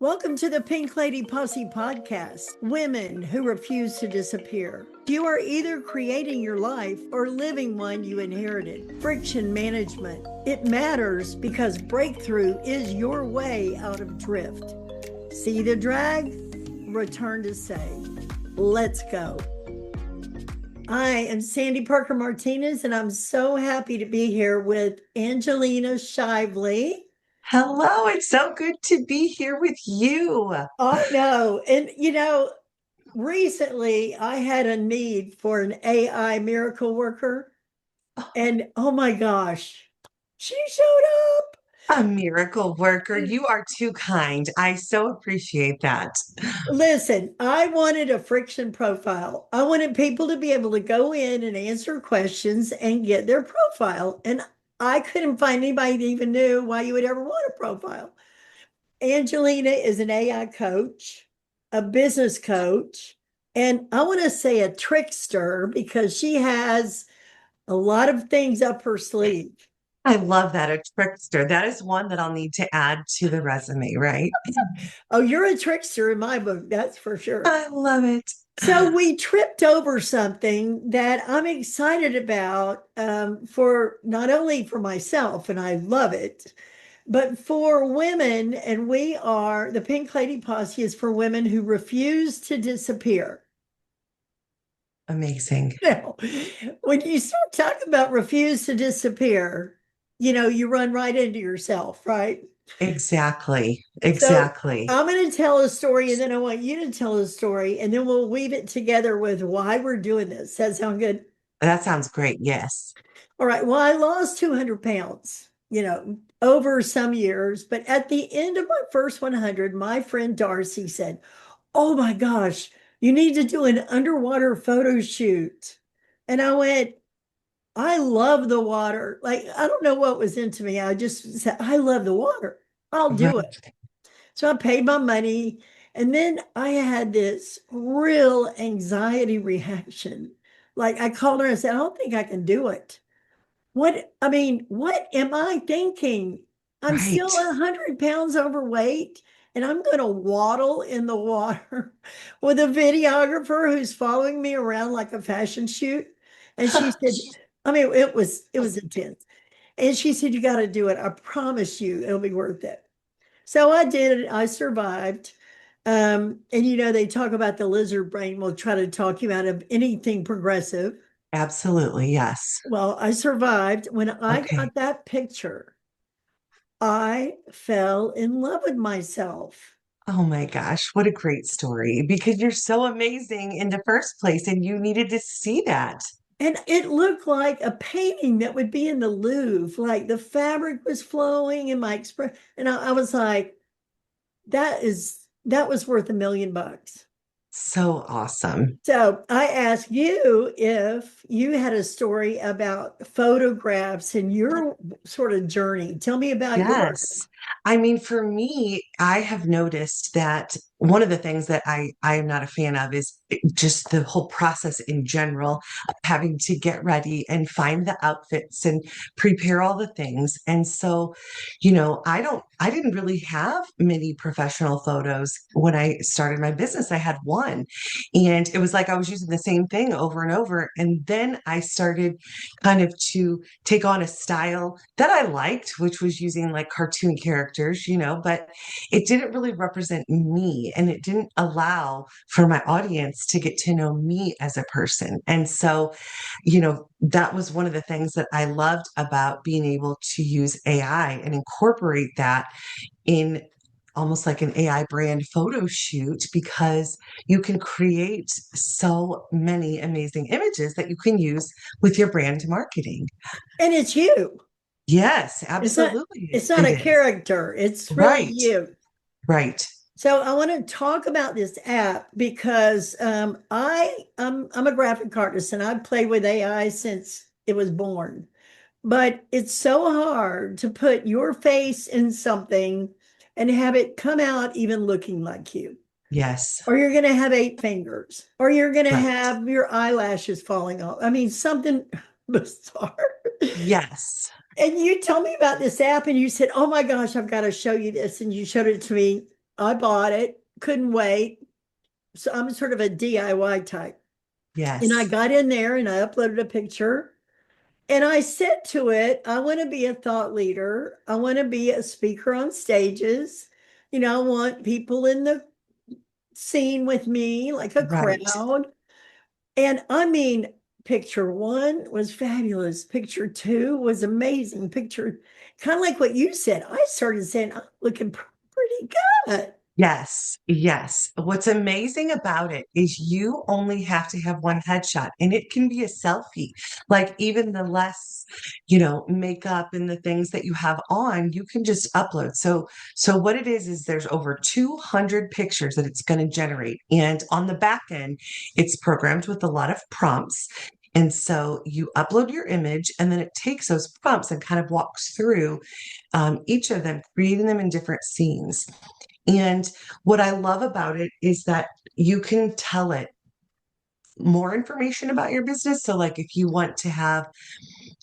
Welcome to the Pink Lady Posse podcast, Women Who Refuse to Disappear. You are either creating your life or living one you inherited. Friction management. It matters because breakthrough is your way out of drift. See the drag? Return to say, let's go. I am Sandy Parker Martinez, and I'm so happy to be here with Angelina Shively. Hello, it's so good to be here with you. I know. And, recently I had a need for an AI miracle worker. And oh my gosh, she showed up. A miracle worker. You are too kind. I so appreciate that. Listen, I wanted a friction profile. I wanted people to be able to go in and answer questions and get their profile. And I couldn't find anybody that even knew why you would ever want a profile. Angelina is an AI coach, a business coach, and I want to say a trickster because she has a lot of things up her sleeve. I love that. A trickster. That is one that I'll need to add to the resume, right? Oh, you're a trickster in my book, that's for sure. I love it. So we tripped over something that I'm excited about for not only for myself, and I love it, but for women. And we are the Pink Lady Posse is for women who refuse to disappear. Amazing. Now, when you start talking about refuse to disappear, you run right into yourself, right? Exactly. So Exactly. I'm going to tell a story and then I want you to tell a story and then we'll weave it together with why we're doing this. Does that sound good? That sounds great. Yes. All right. Well, I lost 200 pounds, over some years. But at the end of my first 100, my friend Darcy said, "Oh my gosh, you need to do an underwater photo shoot." And I went, I love the water. Like, I don't know what was into me. I just said, I love the water. I'll do it. Right. So I paid my money. And then I had this real anxiety reaction. Like, I called her and said, I don't think I can do it. What am I thinking? I'm still Right. 100 pounds overweight and I'm going to waddle in the water with a videographer who's following me around like a fashion shoot. And she said, it was intense. And she said, you got to do it. I promise you it'll be worth it. So I did it. I survived. And they talk about the lizard brain will try to talk you out of anything progressive. Absolutely. Yes. Well, I survived. When I Okay. got that picture, I fell in love with myself. Oh my gosh, what a great story because you're so amazing in the first place and you needed to see that. And it looked like a painting that would be in the Louvre. Like the fabric was flowing and my expression. And I was like, that was worth $1 million. So awesome. So I asked you if you had a story about photographs and your sort of journey. Tell me about yours. Yes. I mean, for me, I have noticed that one of the things that I am not a fan of is just the whole process in general of having to get ready and find the outfits and prepare all the things. And so, I didn't really have many professional photos when I started my business. I had one, and it was like I was using the same thing over and over. And then I started kind of to take on a style that I liked, which was using like cartoon characters, but it didn't really represent me and it didn't allow for my audience to get to know me as a person. And so, that was one of the things that I loved about being able to use AI and incorporate that in almost like an AI brand photo shoot because you can create so many amazing images that you can use with your brand marketing. And it's you. Yes, It's not absolutely. it's not It a is. character. It's really Right. you. Right. So I want to talk about this app because I'm a graphic artist and I've played with AI since it was born. But it's so hard to put your face in something and have it come out even looking like you. Yes. Or you're going to have 8 fingers, or you're going to Right. have your eyelashes falling off. I mean, something bizarre. Yes. And you told me about this app and you said, "Oh my gosh, I've got to show you this." And you showed it to me. I bought it, couldn't wait. So I'm sort of a DIY type. And I Yes. got in there and I uploaded a picture and I said to it, I want to be a thought leader. I want to be a speaker on stages. I want people in the scene with me, like a Right. crowd. And I mean, picture one was fabulous. Picture two was amazing. Picture, kind of like what you said, I started saying, I'm looking pretty good. Yes, yes. What's amazing about it is you only have to have one headshot and it can be a selfie. Like even the less, makeup and the things that you have on, you can just upload. So what it is there's over 200 pictures that it's going to generate. And on the back end, it's programmed with a lot of prompts. And so you upload your image and then it takes those prompts and kind of walks through each of them, creating them in different scenes. And what I love about it is that you can tell it more information about your business. So, like if you want to have,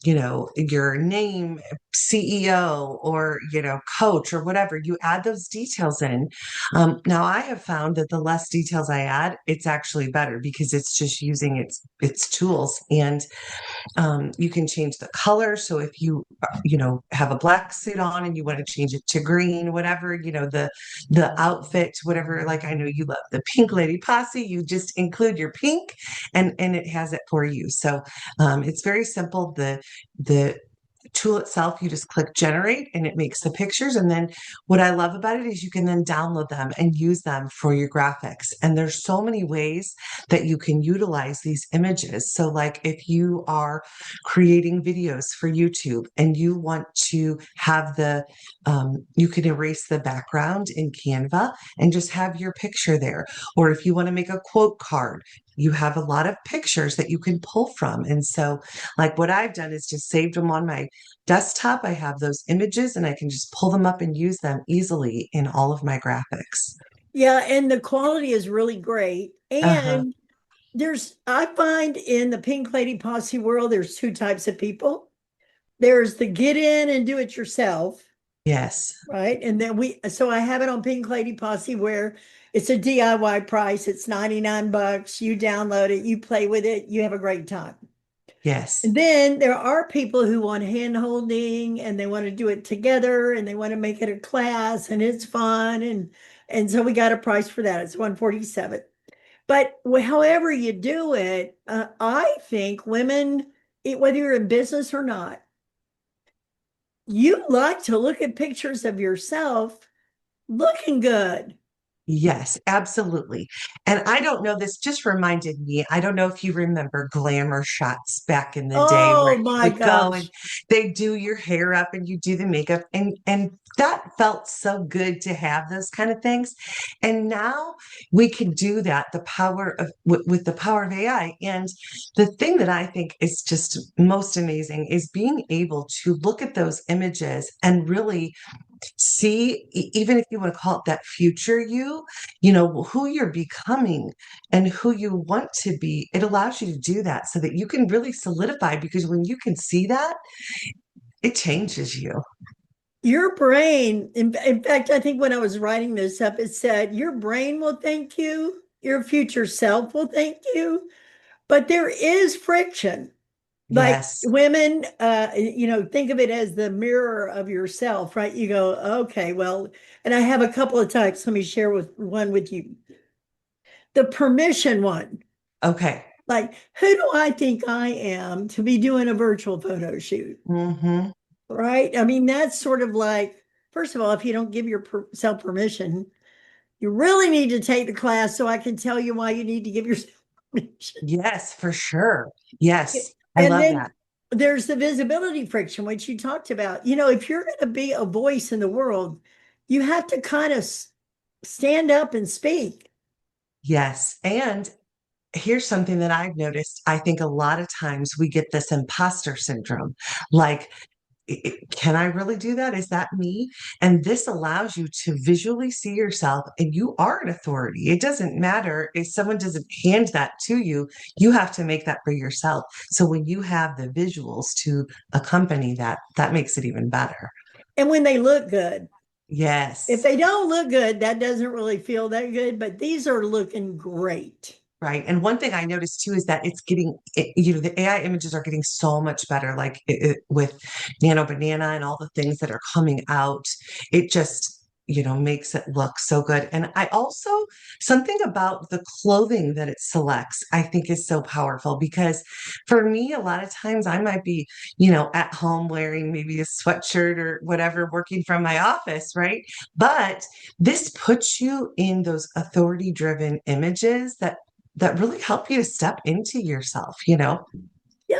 your name, CEO or, coach or whatever, you add those details in. Now, I have found that the less details I add, it's actually better because it's just using its tools. And you can change the color. So if you, have a black suit on and you want to change it to green, whatever, the outfit, whatever, like I know you love the pink lady posse, you just include your pink and it has it for you. So it's very simple. The tool itself, you just click generate and it makes the pictures. And then what I love about it is you can then download them and use them for your graphics. And there's so many ways that you can utilize these images. So like if you are creating videos for YouTube and you want to have you can erase the background in Canva and just have your picture there. Or if you want to make a quote card, you have a lot of pictures that you can pull from. And so like what I've done is just saved them on my desktop. I have those images and I can just pull them up and use them easily in all of my graphics. Yeah, and the quality is really great. Uh-huh. And I find in the Pink Lady Posse world, there's two types of people. There's the get in and do it yourself, Yes. right? And then so I have it on Pink Lady Posse where it's a DIY price. It's 99 bucks. You download it, you play with it, you have a great time. Yes. And then there are people who want hand holding and they want to do it together and they want to make it a class and it's fun. And so we got a price for that. It's 147. But however you do it, I think women, whether you're in business or not, you like to look at pictures of yourself looking good. Yes, absolutely. And I don't know, this just reminded me, I don't know if you remember glamour shots back in the day where Oh you my would go and gosh. they do your hair up and you do the makeup and that felt so good to have those kind of things. And now we can do that, the power of with the power of AI. And the thing that I think is just most amazing is being able to look at those images and really see, even if you want to call it that future who you're becoming and who you want to be, it allows you to do that so that you can really solidify because when you can see that, it changes you. Your brain, in fact, I think when I was writing this up, it said your brain will thank you, your future self will thank you, but there is friction. Like Yes. women, think of it as the mirror of yourself, right? You go, okay, well, and I have a couple of types. Let me share one with you. The permission one. Okay. Like, who do I think I am to be doing a virtual photo shoot? Hmm. Right? I mean, that's sort of like, first of all, if you don't give yourself permission, you really need to take the class so I can tell you why you need to give yourself permission. Yes, for sure. Yes. I And love then that. there's the visibility friction, which you talked about. If you're going to be a voice in the world, you have to kind of stand up and speak. Yes. And here's something that I've noticed. I think a lot of times we get this imposter syndrome. Like, can I really do that? Is that me? And this allows you to visually see yourself and you are an authority. It doesn't matter if someone doesn't hand that to you, you have to make that for yourself. So when you have the visuals to accompany that, that makes it even better. And when they look good. If Yes. they don't look good, that doesn't really feel that good, but these are looking great. Right. And one thing I noticed too is that the AI images are getting so much better, like with Nano Banana and all the things that are coming out. It just, makes it look so good. And I also, something about the clothing that it selects, I think is so powerful because for me, a lot of times I might be, at home wearing maybe a sweatshirt or whatever, working from my office, right? But this puts you in those authority driven images that really help you to step into yourself. Yeah,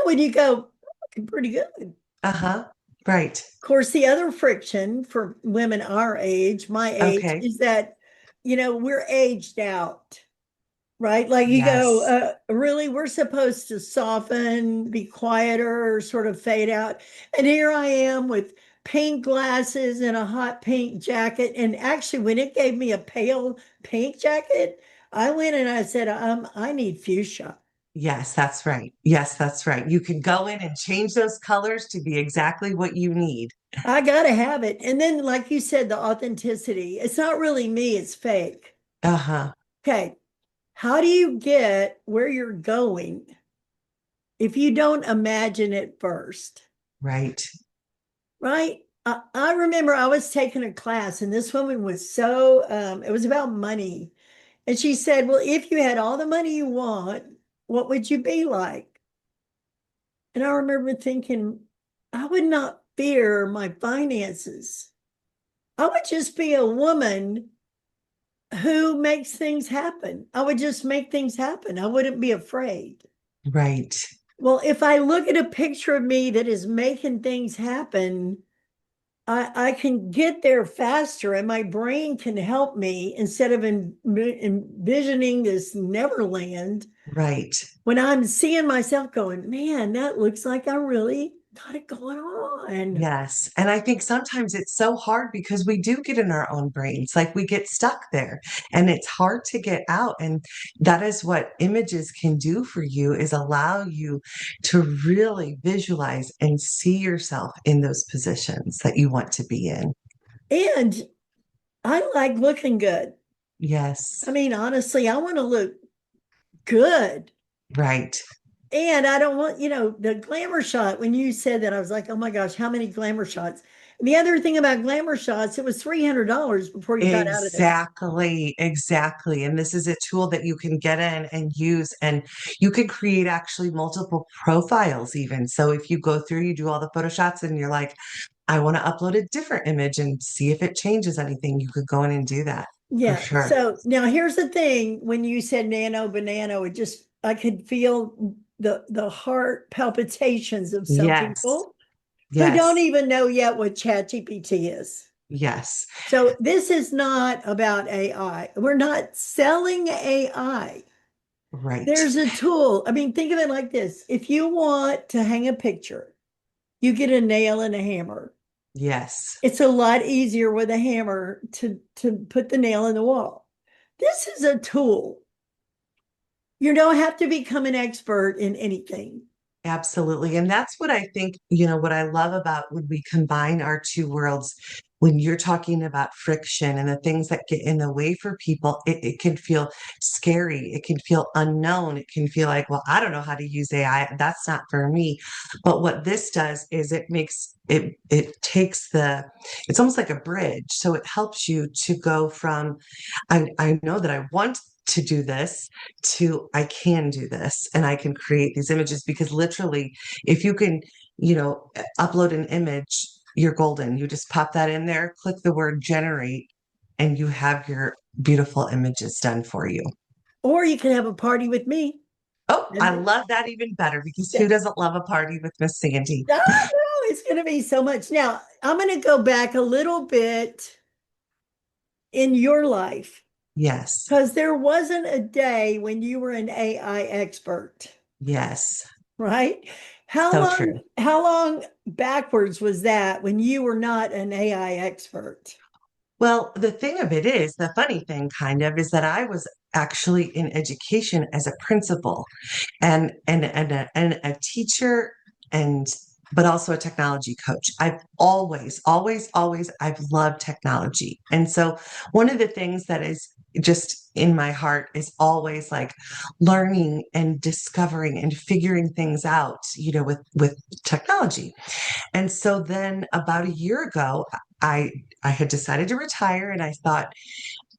when you go, looking pretty good. Of Uh-huh. Right. course, the other friction for women our age, my age, Okay. is that, we're aged out, right? Like you go, Yes. really, we're supposed to soften, be quieter, or sort of fade out. And here I am with pink glasses and a hot pink jacket. And actually, when it gave me a pale pink jacket, I went and I said, I need fuchsia. Yes, that's right. Yes, that's right. You can go in and change those colors to be exactly what you need. I gotta have it. And then, like you said, the authenticity. It's not really me, it's fake. Uh-huh. Okay. How do you get where you're going if you don't imagine it first? Right. Right? I remember I was taking a class, and this woman was so, it was about money. And she said, well, if you had all the money you want, what would you be like? And I remember thinking, I would not fear my finances. I would just be a woman who makes things happen. I would just make things happen. I wouldn't be afraid. Right. Well, if I look at a picture of me that is making things happen, I can get there faster and my brain can help me instead of envisioning this neverland Right. when I'm seeing myself going, man, that looks like I really got it going on. Yes. And I think sometimes it's so hard because we do get in our own brains, like we get stuck there and it's hard to get out. And that is what images can do for you is allow you to really visualize and see yourself in those positions that you want to be in. And I like looking good. Yes. I mean, honestly, I want to look good. Right. And I don't want, the glamour shot. When you said that, I was like, oh my gosh, how many glamour shots? And the other thing about glamour shots, it was $300 before you got out of there. Exactly, exactly. And this is a tool that you can get in and use, and you can create actually multiple profiles even. So if you go through, you do all the photo shots and you're like, I want to upload a different image and see if it changes anything, you could go in and do that for Yeah. sure. So now here's the thing. When you said nano banana, I could feel the heart palpitations of some Yes, people who don't yes, even know yet what ChatGPT is. yes, So this is not about AI. We're not selling AI. right. There's a tool. I mean, think of it like this. If you want to hang a picture, you get a nail and a hammer. Yes, It's a lot easier with a hammer to put the nail in the wall. This is a tool. You don't have to become an expert in anything. absolutely. And that's what I think, what I love about when we combine our two worlds, when you're talking about friction and the things that get in the way for people, it can feel scary. It can feel unknown. It can feel like, well, I don't know how to use AI. That's not for me. But what this does is it takes it's almost like a bridge. So it helps you to go from, I know that I want to do this to I can do this and I can create these images because literally if you can, upload an image, you're golden. You just pop that in there, click the word generate, and you have your beautiful images done for you. Or you can have a party with me. Oh, I And love that even better because yeah, who doesn't love a party with Miss Sandy? I know it's going to be so much. Now, I'm going to go back a little bit in your life Yes, because there wasn't a day when you were an AI expert, yes, right? so true. How long backwards was that when you were not an AI expert? Well, the thing of it is, the funny thing kind of is that I was actually in education as a principal and a teacher and but also a technology coach. I've always, I've loved technology. And so one of the things that is just in my heart is always like learning and discovering and figuring things out, with technology. And so then about a year ago, I I had decided to retire and I thought,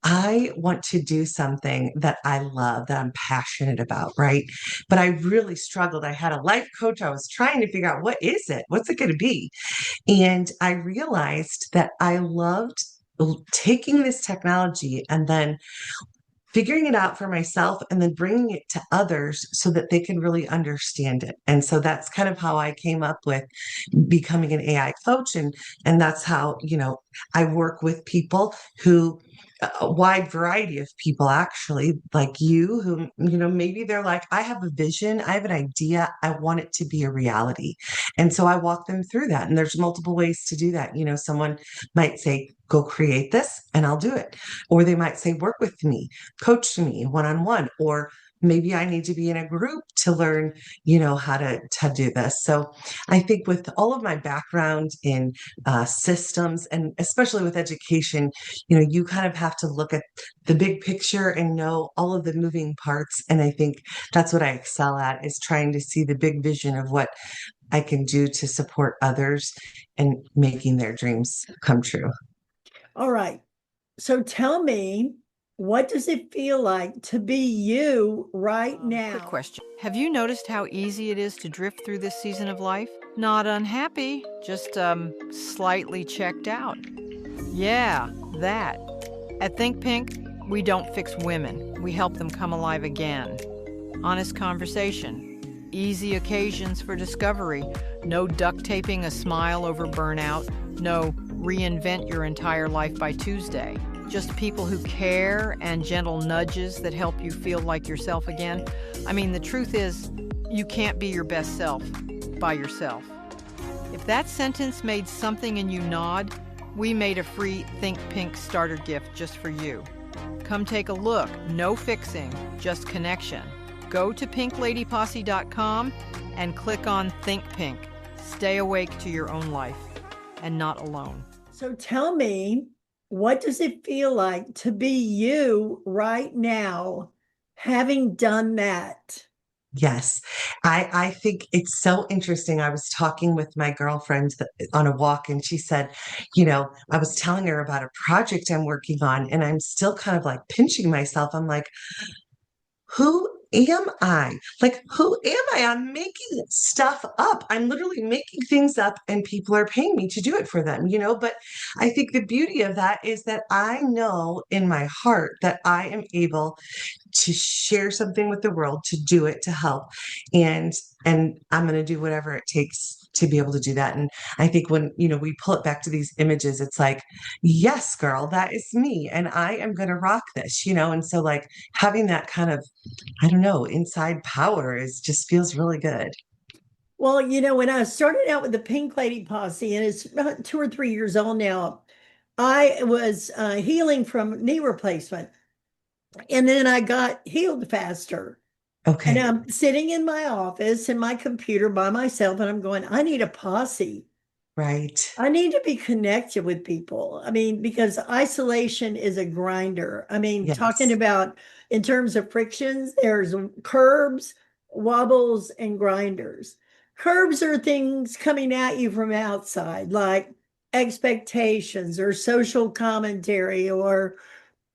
I want to do something that I love, that I'm passionate about, right? But I really struggled. I had a life coach. I was trying to figure out what is it? What's it going to be? And I realized that I loved taking this technology and then figuring it out for myself and then bringing it to others so that they can really understand it. And so that's kind of how I came up with becoming an AI coach. And that's how, I work with people who, a wide variety of people actually, like you, who, maybe they're like, I have a vision, I have an idea, I want it to be a reality. And so I walk them through that. And there's multiple ways to do that. Someone might say, go create this and I'll do it. Or they might say, work with me, coach me one on one, or maybe I need to be in a group to learn, how to do this. So I think with all of my background in systems and especially with education, you kind of have to look at the big picture and know all of the moving parts. And I think that's what I excel at, is trying to see the big vision of what I can do to support others and making their dreams come true. All right. So tell me, what does it feel like to be you right Quick now? question. Have you noticed how easy it is to drift through this season of life? Not unhappy, just slightly checked out. Yeah, that. At Think Pink, we don't fix women. We help them come alive again. Honest conversation. Easy occasions for discovery. No duct taping a smile over burnout. No reinvent your entire life by Tuesday. Just people who care and gentle nudges that help you feel like yourself again. I mean, the truth is, you can't be your best self by yourself. If that sentence made something in you nod, we made a free Think Pink starter gift just for you. Come take a look. No fixing, just connection. Go to pinkladyposse.com and click on Think Pink. Stay awake to your own life and not alone. So tell me, what does it feel like to be you right now, having done that? Yes, I think it's so interesting. I was talking with my girlfriend on a walk, and she said, I was telling her about a project I'm working on, and I'm still kind of like pinching myself. I'm like, who am I? Like, who am I? I'm making stuff up. I'm literally making things up, and people are paying me to do it for them, But I think the beauty of that is that I know in my heart that I am able to share something with the world, to do it, to help. And I'm going to do whatever it takes to be able to do that. And I think when, we pull it back to these images, it's like, yes, girl, that is me. And I am going to rock this, And so like having that kind of, I don't know, inside power just feels really good. Well, when I started out with the Pink Lady Posse, and it's about 2 or 3 years old now, I was healing from knee replacement. And then I got healed faster. And Okay. I'm sitting in my office in my computer by myself, and I'm going, I need a posse. Right. I need to be connected with people. I mean, because isolation is a grinder. I mean, talking Yes. about in terms of frictions, there's curbs, wobbles, and grinders. Curbs are things coming at you from outside, like expectations or social commentary or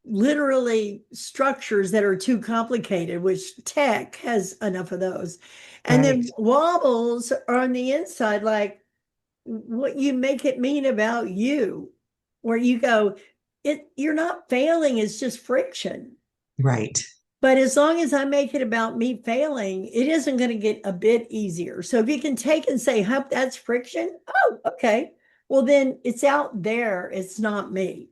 literally structures that are too complicated, which tech has enough of those. And Right. then wobbles are on the inside, like what you make it mean about you, where you go, you're not failing, it's just friction. Right. But as long as I make it about me failing, it isn't going to get a bit easier. So if you can take and say, "Hup, that's friction." Oh, okay. Well, then it's out there. It's not me.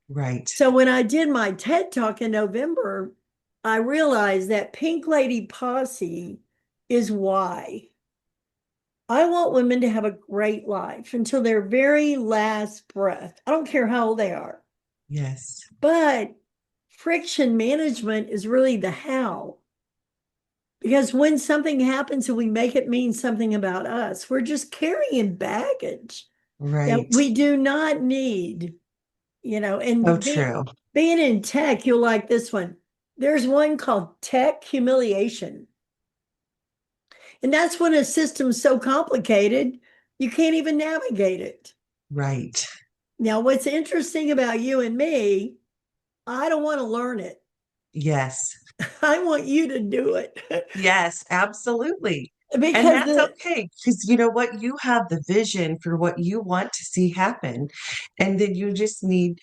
Right. So when I did my TED Talk in November, I realized that Pink Lady Posse is why. I want women to have a great life until their very last breath. I don't care how old they are. Yes. But friction management is really the how. Because when something happens and we make it mean something about us, we're just carrying baggage that Right. we do not need, So and true. being in tech, you'll like this one. There's one called tech humiliation. And that's when a system's so complicated, you can't even navigate it. Right. Now, what's interesting about you and me, I don't want to learn it. Yes. I want you to do it. Yes, absolutely. And because that's the okay because you know what? You have the vision for what you want to see happen. And then you just need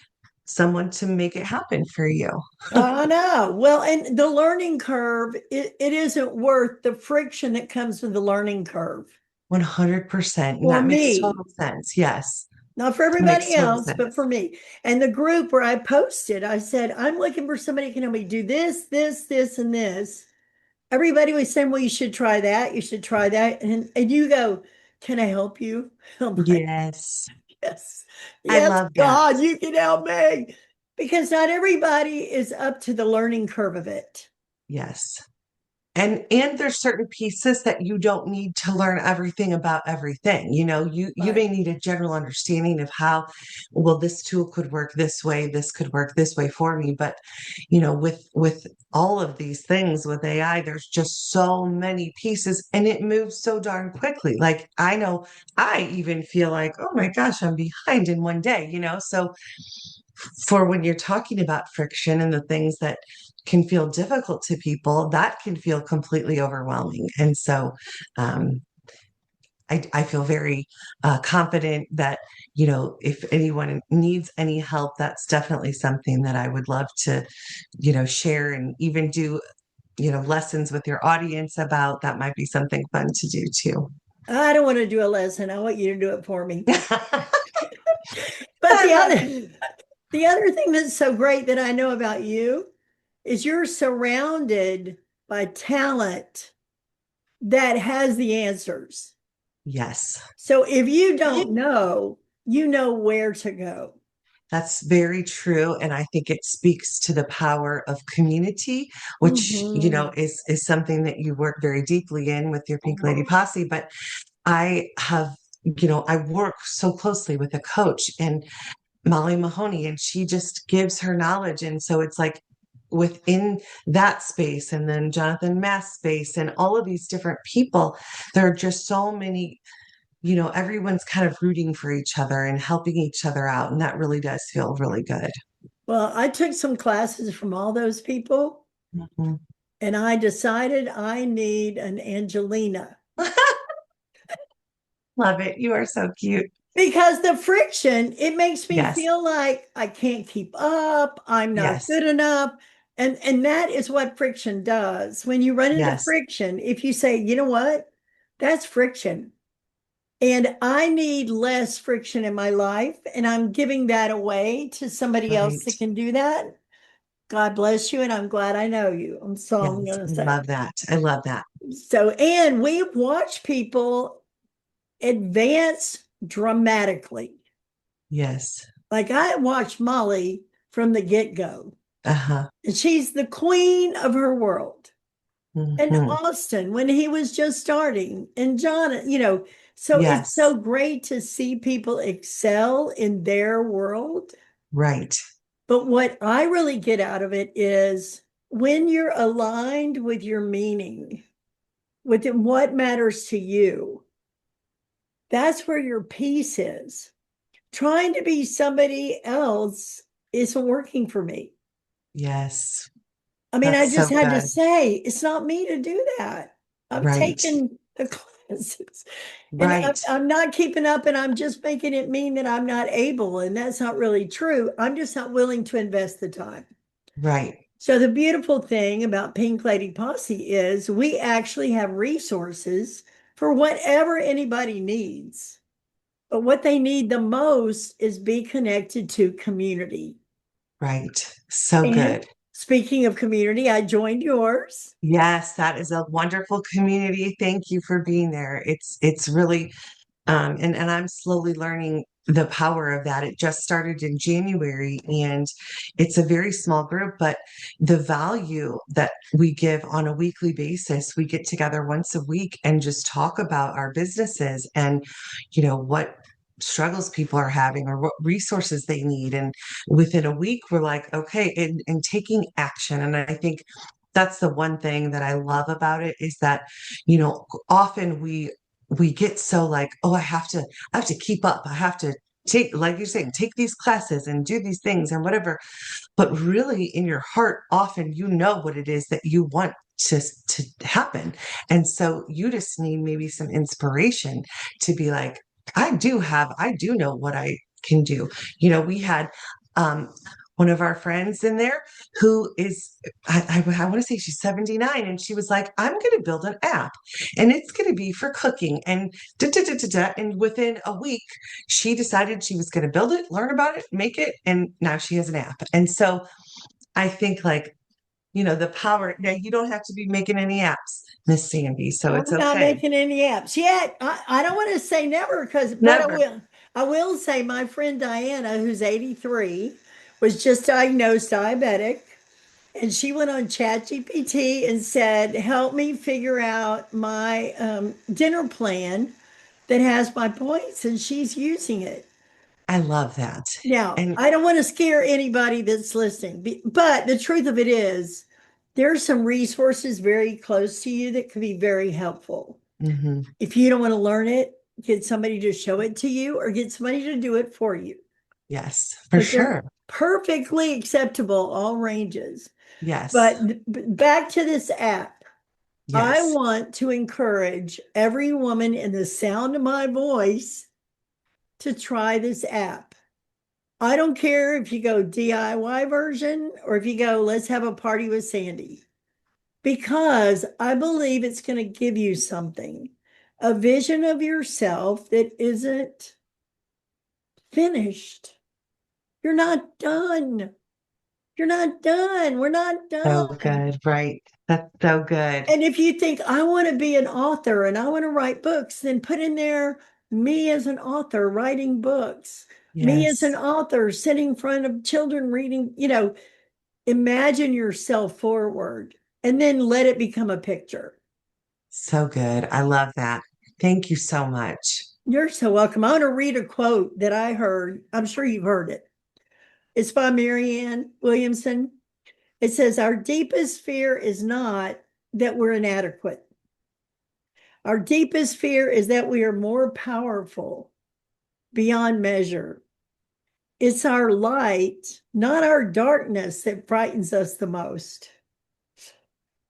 someone to make it happen for you. I know. Well, and the learning curve, it isn't worth the friction that comes with the learning curve 100%. And for that makes me. total sense. Yes. Not for That makes everybody total else, but sense. for me. And the group where I posted, I said, I'm looking for somebody who can help me do this, this, this, and this. Everybody was saying, well, you should try that. You should try that. And you go, can I help you? I'm like, Yes. yes, I yes, love that. God, you can help me. Because not everybody is up to the learning curve of it. Yes. And there's certain pieces that you don't need to learn everything about everything. You Right. may need a general understanding of how, well, this tool could work this way, this could work this way for me. But with all of these things with AI, there's just so many pieces and it moves so darn quickly. Like I know I even feel like, oh my gosh, I'm behind in one day. So for when you're talking about friction and the things that can feel difficult to people, that can feel completely overwhelming. And so um, I feel very confident that, if anyone needs any help, that's definitely something that I would love to, share and even do, lessons with your audience about. That might be something fun to do too. I don't want to do a lesson. I want you to do it for me. But I the love other the other thing that's so great that I know about you is you're surrounded by talent that has the answers. yes. So if you don't know, you know where to go. That's very true. And I think it speaks to the power of community, which, Mhm. is something that you work very deeply in with your Pink Lady Posse. But I have, I work so closely with a coach and Molly Mahoney, and she just gives her knowledge. And so it's like within that space, and then Jonathan Mass space, and all of these different people, there are just so many, everyone's kind of rooting for each other and helping each other out. And that really does feel really good. Well, I took some classes from all those people Mhm. and I decided I need an Angelina Love it. You are so cute. because the friction, it makes me Yes. feel like I can't keep up, I'm not Yes. good enough. And that is what friction does. When you run into Yes. friction, if you say, you know what, that's friction. And I need less friction in my life, and I'm giving that away to somebody else Right. that can do that. God bless you, and I'm glad I know you. That's all I'm Yes. going to I say. love that. I love that. So, and we've watched people advance dramatically. Yes. Like I watched Molly from the get go, Uh-huh. and she's the queen of her world. And Hmm. Austin, when he was just starting, and John, so it's Yes. so great to see people excel in their world. Right. But what I really get out of it is when you're aligned with your meaning, with what matters to you, that's where your peace is. Trying to be somebody else isn't working for me. Yes. I mean, I That's just so had to good. say, it's not me to do that. I've Right. taken the classes and Right. I'm not keeping up and I'm just making it mean that I'm not able. And that's not really true. I'm just not willing to invest the time. Right. So the beautiful thing about Pink Lady Posse is we actually have resources for whatever anybody needs. But what they need the most is be connected to community. Right. So And good. speaking of community, I joined yours. Yes, that is a wonderful community. Thank you for being there. It's really and I'm slowly learning the power of that. It just started in January and it's a very small group, but the value that we give on a weekly basis, we get together once a week and just talk about our businesses and, what struggles people are having or what resources they need. And within a week, we're like, okay, and taking action. And I think that's the one thing that I love about it is that, often we get so like, oh, I have to keep up. I have to take, like you're saying, take these classes and do these things and whatever. But really in your heart, often what it is that you want to happen. And so you just need maybe some inspiration to be like, I do know what I can do. We had um one of our friends in there who is I want to say she's 79 and she was like, I'm going to build an app and it's going to be for cooking and da, da, da, da, da. And within a week she decided she was going to build it, learn about it, make it, and now she has an app. And so I think like, the power. Now you don't have to be making any apps, Miss Sandy, so I'm it's not okay. making any apps yet. I don't want to say never but I Never. will. I will say my friend Diana, who's 83, was just diagnosed diabetic. And she went on ChatGPT and said, help me figure out my dinner plan that has my points. And she's using it. I love that. Now, And I don't want to scare anybody that's listening, but the truth of it is, there are some resources very close to you that could be very helpful. mhm, If you don't want to learn it, get somebody to show it to you or get somebody to do it for you. yes, for But they're sure. perfectly acceptable, all ranges. Yes. But back to this app. I Yes. want to encourage every woman in the sound of my voice to try this app. I don't care if you go DIY version or if you go, let's have a party with Sandy, because I believe it's going to give you something, a vision of yourself that isn't finished. You're not done. You're not done. We're not So done. good. Right. That's so good. And if you think I want to be an author and I want to write books, then put in there me as an author writing books, me as an Yes. author sitting in front of children reading, imagine yourself forward and then let it become a picture. So good. I love that. Thank you so much. You're so welcome. I want to read a quote that I heard. I'm sure you've heard it. It's by Marianne Williamson. It says, our deepest fear is not that we're inadequate. Our deepest fear is that we are more powerful beyond measure. It's our light, not our darkness, that frightens us the most.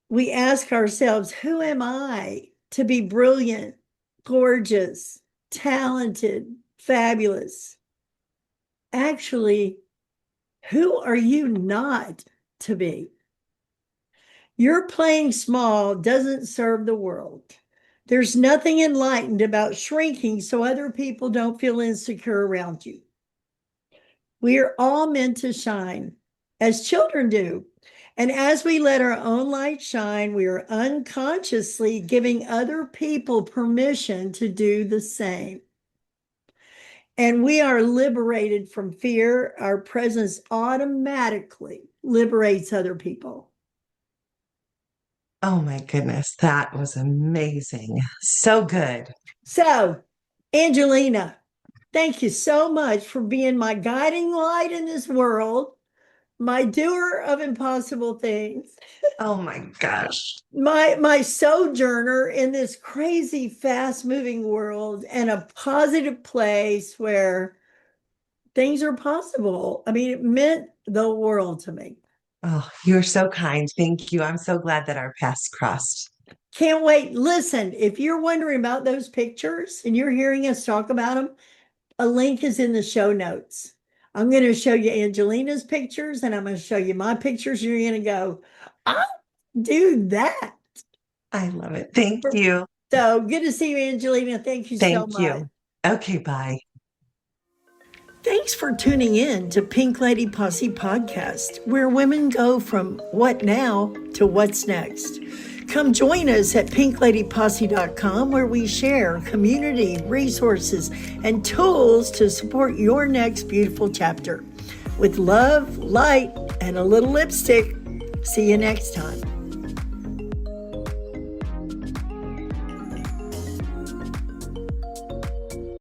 We ask ourselves, who am I to be brilliant, gorgeous, talented, fabulous? Actually, who are you not to be? Your playing small doesn't serve the world. There's nothing enlightened about shrinking so other people don't feel insecure around you. We are all meant to shine as children do. And as we let our own light shine, we are unconsciously giving other people permission to do the same. And we are liberated from fear. Our presence automatically liberates other people. Oh my goodness. That was amazing. So good. So, Angelina, thank you so much for being my guiding light in this world, my doer of impossible things, Oh my gosh. my sojourner in this crazy fast moving world and a positive place where things are possible. I mean, it meant the world to me. Oh, you're so kind. Thank you. I'm so glad that our paths crossed. Can't wait. Listen, if you're wondering about those pictures and you're hearing us talk about them, a link is in the show notes. I'm going to show you Angelina's pictures and I'm going to show you my pictures. You're going to go, I'll do that. I love it. Thank you. So good to see you, Angelina. Thank you so Thank much. you. Okay, bye. Thanks for tuning in to Pink Lady Posse Podcast, where women go from what now to what's next. Come join us at pinkladyposse.com, where we share community, resources, and tools to support your next beautiful chapter. With love, light, and a little lipstick. See you next time.